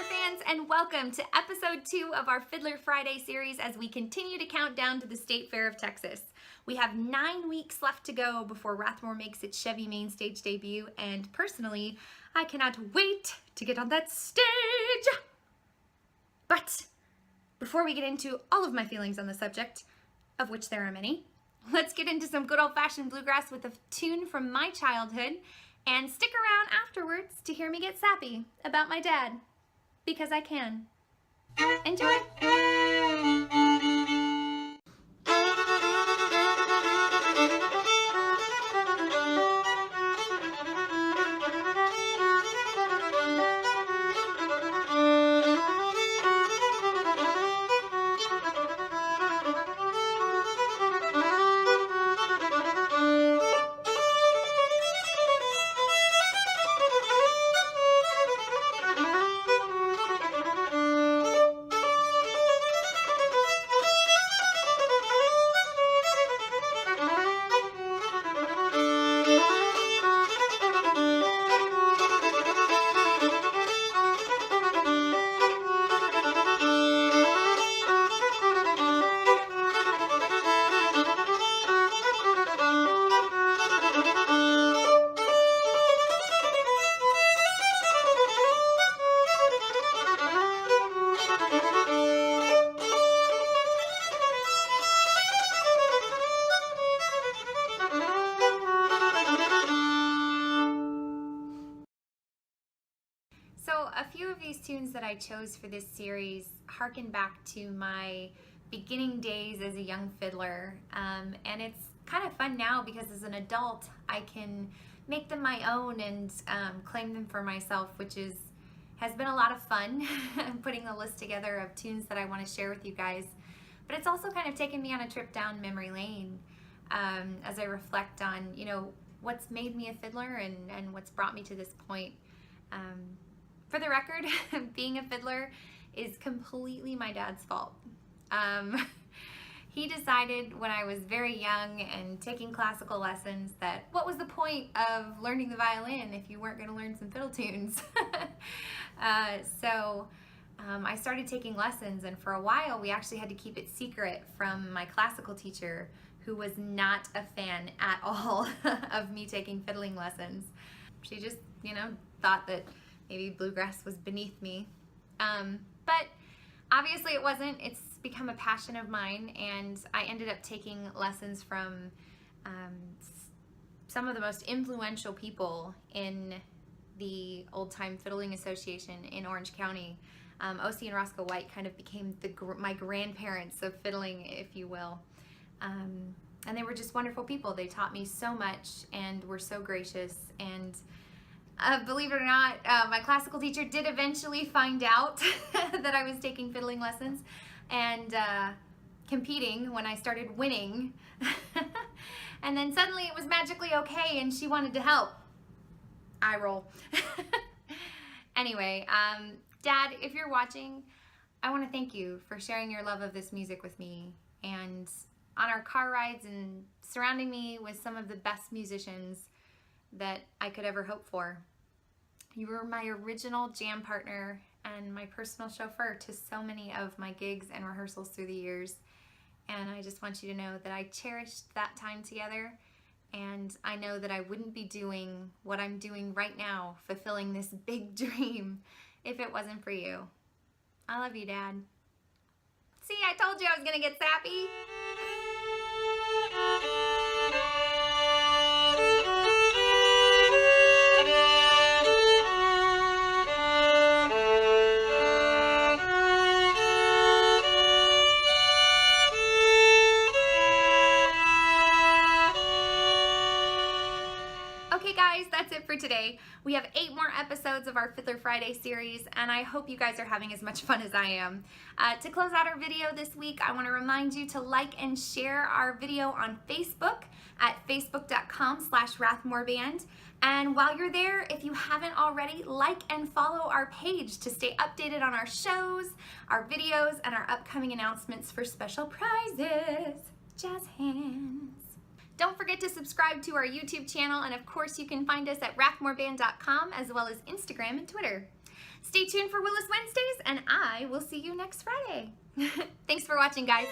Rathmore fans, and welcome to episode 2 of our Fiddler Friday series as we continue to count down to the State Fair of Texas. We have 9 weeks left to go before Rathmore makes its Chevy Mainstage debut, and personally, I cannot wait to get on that stage! But before we get into all of my feelings on the subject, of which there are many, let's get into some good old-fashioned bluegrass with a tune from my childhood, and stick around afterwards to hear me get sappy about my dad, because I can. Enjoy! So a few of these tunes that I chose for this series harken back to my beginning days as a young fiddler, and it's kind of fun now because as an adult I can make them my own and claim them for myself, which has been a lot of fun putting the list together of tunes that I want to share with you guys. But it's also kind of taken me on a trip down memory lane as I reflect on, you know, what's made me a fiddler and what's brought me to this point. For the record, being a fiddler is completely my dad's fault. He decided when I was very young and taking classical lessons that what was the point of learning the violin if you weren't going to learn some fiddle tunes? So I started taking lessons, and for a while we actually had to keep it secret from my classical teacher, who was not a fan at all of me taking fiddling lessons. She just, you know, thought that maybe bluegrass was beneath me. But obviously it wasn't. It's become a passion of mine, and I ended up taking lessons from some of the most influential people in the Old Time Fiddling Association in Orange County. O.C. and Roscoe White kind of became my grandparents of fiddling, if you will. And they were just wonderful people. They taught me so much and were so gracious, and believe it or not, my classical teacher did eventually find out that I was taking fiddling lessons and competing when I started winning. And then suddenly it was magically okay and she wanted to help. Eye roll. Anyway, Dad, if you're watching, I want to thank you for sharing your love of this music with me, and on our car rides and surrounding me with some of the best musicians that I could ever hope for. You were my original jam partner and my personal chauffeur to so many of my gigs and rehearsals through the years. And I just want you to know that I cherished that time together, and I know that I wouldn't be doing what I'm doing right now, fulfilling this big dream, if it wasn't for you. I love you, Dad. See, I told you I was gonna get sappy. Okay guys, that's it for today. We have 8 more episodes of our Fiddler Friday series, and I hope you guys are having as much fun as I am. To close out our video this week, I want to remind you to like and share our video on Facebook at facebook.com/RathmoreBand. And while you're there, if you haven't already, like and follow our page to stay updated on our shows, our videos, and our upcoming announcements for special prizes. Jazz hands. Don't forget to subscribe to our YouTube channel, and of course you can find us at rathmoreband.com as well as Instagram and Twitter. Stay tuned for Willis Wednesdays, and I will see you next Friday. Thanks for watching, guys.